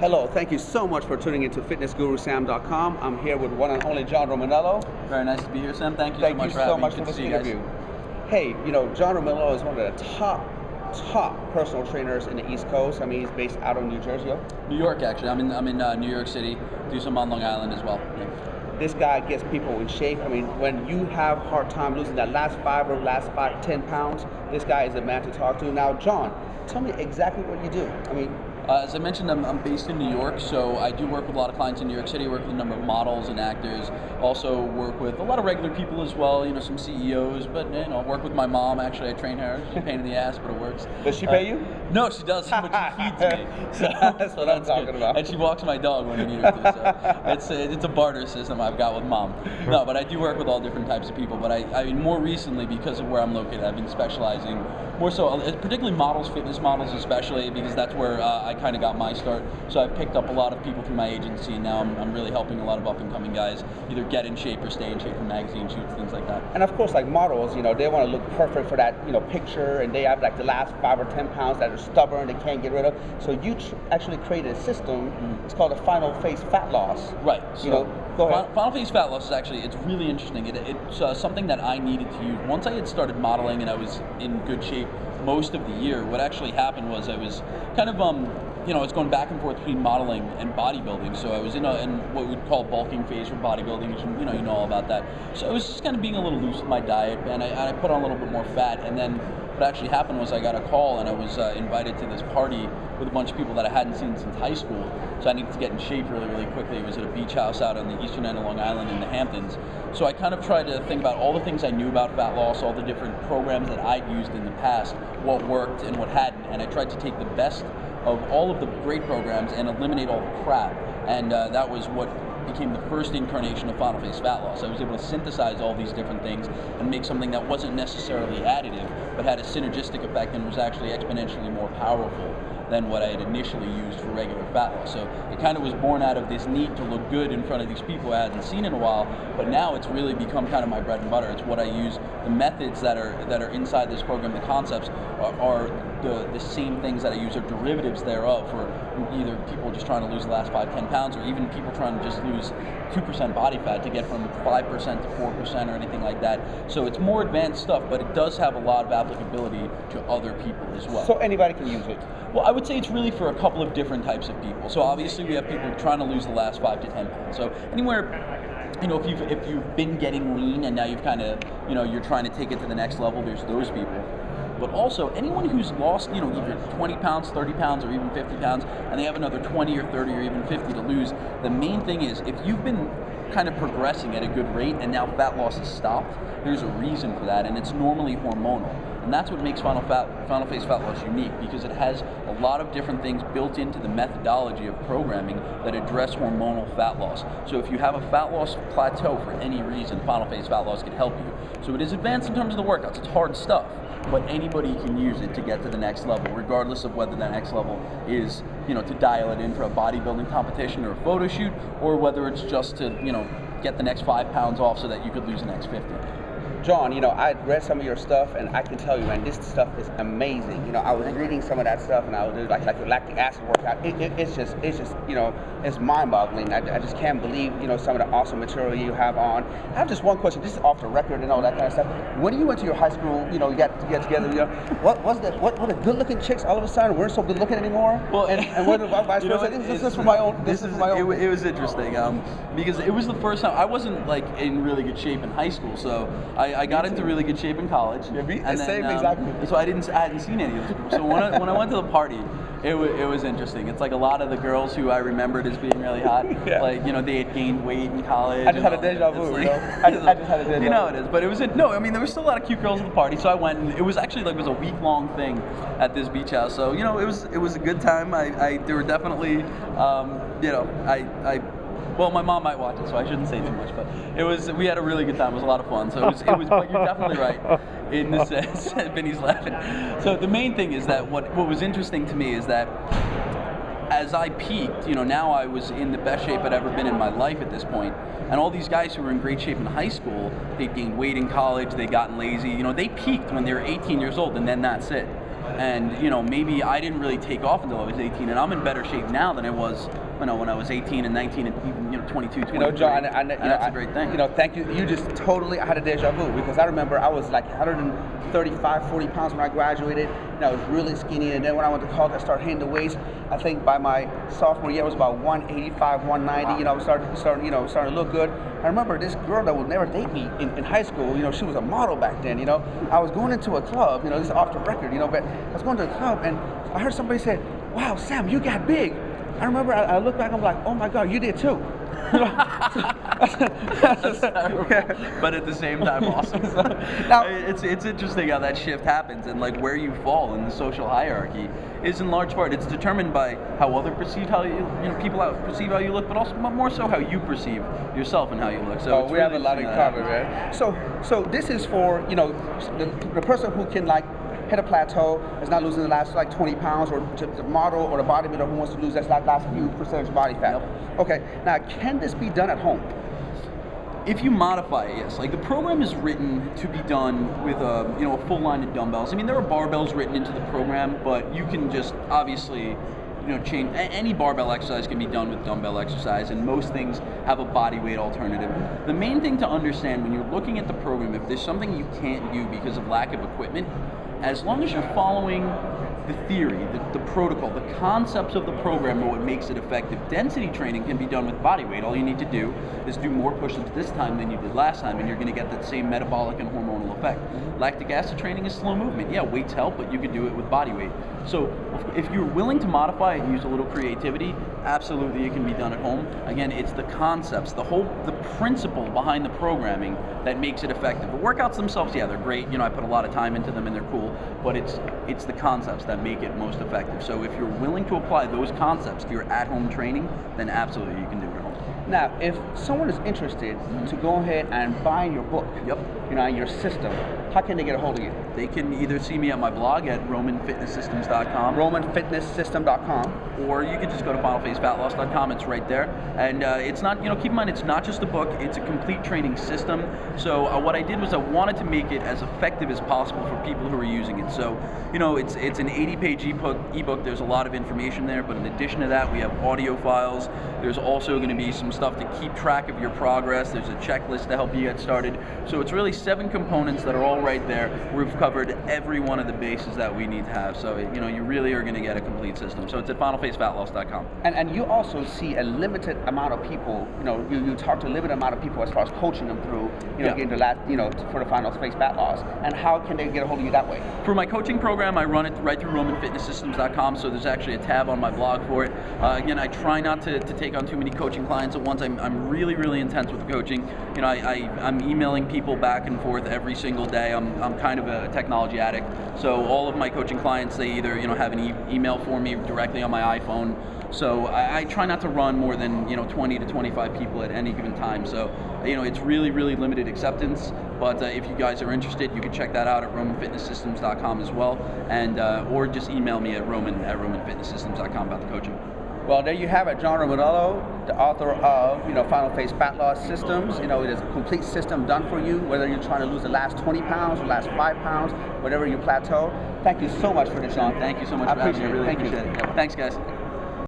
Hello, thank you so much for tuning into FitnessGuruSam.com. I'm here with one and only John Romaniello. Very nice to be here, Sam. Thank you so much for having me. Thank you so much for this interview. Hey, you know, John Romaniello is one of the top personal trainers in the East Coast. I mean, he's based out of New Jersey. New York, actually. I'm in New York City. Do some on Long Island as well. Yeah. This guy gets people in shape. I mean, when you have a hard time losing that last 10 pounds, this guy is the man to talk to. Now, John, tell me exactly what you do. I mean, as I mentioned, I'm based in New York, so I do work with a lot of clients in New York City, work with a number of models and actors, also work with a lot of regular people as well, you know, some CEOs, but, you know, work with my mom, actually. I train her. She's a pain in the ass, but it works. Does she pay you? No, she doesn't, but she feeds me. So, that's what I'm talking about. And she walks my dog when I need her to, so it's a barter system I've got with mom. No, but I do work with all different types of people, but I mean, more recently, because of where I'm located, I've been specializing more so, particularly models, fitness models especially, because that's where I kind of got my start. So I've picked up a lot of people through my agency, and now I'm really helping a lot of up-and-coming guys either get in shape or stay in shape for magazine shoots, things like that. And of course, like models, you know, they want to look perfect for that, you know, picture, and they have like the last 5 or 10 pounds that are stubborn, they can't get rid of. So you actually created a system. It's called the final phase fat loss. Right. So, you know, go ahead. Final phase fat loss is actually, it's really interesting. It's something that I needed to use. Once I had started modeling and I was in good shape most of the year, what actually happened was I was kind of, you know, I was going back and forth between modeling and bodybuilding. So I was in what we'd call bulking phase for bodybuilding, which, you know all about that. So I was just kind of being a little loose with my diet, and I put on a little bit more fat. And then what actually happened was I got a call, and I was invited to this party with a bunch of people that I hadn't seen since high school. So I needed to get in shape really, really quickly. It was at a beach house out on the eastern end of Long Island in the Hamptons. So I kind of tried to think about all the things I knew about fat loss, all the different programs that I'd used in the past, what worked and what hadn't, and I tried to take the best of all of the great programs and eliminate all the crap. And that was what became the first incarnation of final phase fat loss. I was able to synthesize all these different things and make something that wasn't necessarily additive, but had a synergistic effect and was actually exponentially more powerful than what I had initially used for regular fat loss. So it kind of was born out of this need to look good in front of these people I hadn't seen in a while, but now it's really become kind of my bread and butter. It's what I use. The methods that are inside this program, the concepts, are the same things that I use, or derivatives thereof, for either people just trying to lose the last 5-10 pounds, or even people trying to just lose 2% body fat to get from 5% to 4% or anything like that. So it's more advanced stuff, but it does have a lot of applicability to other people as well. So anybody can use it? Well, I would say it's really for a couple of different types of people. So obviously we have people trying to lose the last 5 to 10 pounds. So anywhere, you know, if you've been getting lean and now you've kind of, you know, you're trying to take it to the next level, there's those people. But also anyone who's lost, you know, either 20 pounds, 30 pounds, or even 50 pounds, and they have another 20 or 30 or even 50 to lose, the main thing is, if you've been kind of progressing at a good rate and now fat loss has stopped, there's a reason for that, and it's normally hormonal. And that's what makes final phase fat loss unique, because it has a lot of different things built into the methodology of programming that address hormonal fat loss. So if you have a fat loss plateau for any reason, final phase fat loss can help you. So it is advanced in terms of the workouts. It's hard stuff, but anybody can use it to get to the next level, regardless of whether that next level is, you know, to dial it in for a bodybuilding competition or a photo shoot, or whether it's just to, you know, get the next 5 pounds off so that you could lose the next 50. John, you know, I read some of your stuff, and I can tell you, man, this stuff is amazing. You know, I was reading some of that stuff, and I was doing like the lactic acid workout. It's just, you know, it's mind-boggling. I just can't believe, you know, some of the awesome material you have on. I have just one question. This is off the record and all that kind of stuff. When you went to your high school, you know, you got together, you know, what was that? What the good-looking chicks all of a sudden weren't so good-looking anymore? Well, and what about vice versa? This is for my own. It was interesting because it was the first time I wasn't like in really good shape in high school, so I got into really good shape in college. Yeah, and then, exactly. So I hadn't seen any of those people. So when I went to the party, it was interesting. It's like a lot of the girls who I remembered as being really hot, yeah. Like, you know, they had gained weight in college. I just had a deja vu, you know? I just had a deja vu. You know it is, but it was no, I mean, there were still a lot of cute girls at the party, so I went, and it was actually like, it was a week-long thing at this beach house. So, you know, it was a good time. There were definitely, you know, well, my mom might watch it, so I shouldn't say too much, but we had a really good time. It was a lot of fun. So it was, but you're definitely right in the sense. Vinny's laughing. So the main thing is that what was interesting to me is that as I peaked, you know, now I was in the best shape I'd ever been in my life at this point. And all these guys who were in great shape in high school, they'd gained weight in college, they'd gotten lazy, you know, they peaked when they were 18 years old, and then that's it. and maybe I didn't really take off until I was 18, and I'm in better shape now than I was when I was 18 and 19 and even 22, 23. John, that's a great thing. Thank you. You just totally, I had a deja vu, because I remember I was like 135, 40 pounds when I graduated, and I was really skinny, and then when I went to college, I started hitting the weights. I think by my sophomore year, I was about 185, 190. Wow. Starting to look good. I remember this girl that would never date me in high school. She was a model back then. I was going into a club. This is off the record. But I was going to a club, and I heard somebody say, "Wow, Sam, you got big." I remember I looked back, I'm like, "Oh my God, you did too." That's terrible, but at the same time awesome. Now, it's interesting how that shift happens, and like where you fall in the social hierarchy is in large part, it's determined by how others perceive how people perceive how you look, but also more so how you perceive yourself and how you look. So we have a lot in common, man. So this is for the person who can hit a plateau, is not losing the last 20 pounds, or the model or the bodybuilder who wants to lose that last few percentage body fat. Yep. Okay, now can this be done at home? If you modify it, yes. Like the program is written to be done with a full line of dumbbells. I mean, there are barbells written into the program, but you can just obviously change. Any barbell exercise can be done with dumbbell exercise, and most things have a body weight alternative. The main thing to understand when you're looking at the program, if there's something you can't do because of lack of equipment, as long as you're following the theory, the protocol, the concepts of the program are what makes it effective. Density training can be done with body weight. All you need to do is do more push-ups this time than you did last time, and you're going to get that same metabolic and hormonal effect. Lactic acid training is slow movement. Yeah, weights help, but you can do it with body weight. So if you're willing to modify it and use a little creativity, absolutely it can be done at home. Again, it's the concepts, the principle behind the programming that makes it effective. The workouts themselves, yeah, they're great. I put a lot of time into them and they're cool, but it's the concepts that make it most effective. So if you're willing to apply those concepts to your at-home training, then absolutely you can do it at home. Now, if someone is interested to go ahead and buy your book, and your system, how can they get a hold of you? They can either see me at my blog at romanfitnesssystems.com. romanfitnessystem.com. Or you can just go to finalphasefatloss.com. It's right there. And it's not, keep in mind, it's not just a book, it's a complete training system. So what I did was I wanted to make it as effective as possible for people who are using it. So, it's an 80-page ebook. There's a lot of information there, but in addition to that, we have audio files. There's also going to be some stuff to keep track of your progress. There's a checklist to help you get started. So it's really 7 components that are all right there. We've covered every one of the bases that we need to have. So, you really are going to get a complete system. So it's at finalphasefatloss.com. And you also see a limited amount of people, you talk to a limited amount of people as far as coaching them through, getting for the Final Phase Fat Loss. And how can they get a hold of you that way? For my coaching program, I run it right through romanfitnesssystems.com, so there's actually a tab on my blog for it. Again, I try not to take on too many coaching clients at once. I'm really, really intense with the coaching. I'm emailing people back and forth every single day. I'm kind of a technology addict, so all of my coaching clients, they either have an email for me directly on my iPhone. So I try not to run more than 20 to 25 people at any given time. So it's really, really limited acceptance. But if you guys are interested, you can check that out at romanfitnesssystems.com as well, and or just email me at romanfitnesssystems.com about the coaching. Well, there you have it, John Romaniello, the author of Final Phase Fat Loss Systems. It is a complete system done for you, whether you're trying to lose the last 20 pounds or last 5 pounds, whatever your plateau. Thank you so much for this, John. Thank you so much for having me. I really appreciate it. Thanks, guys.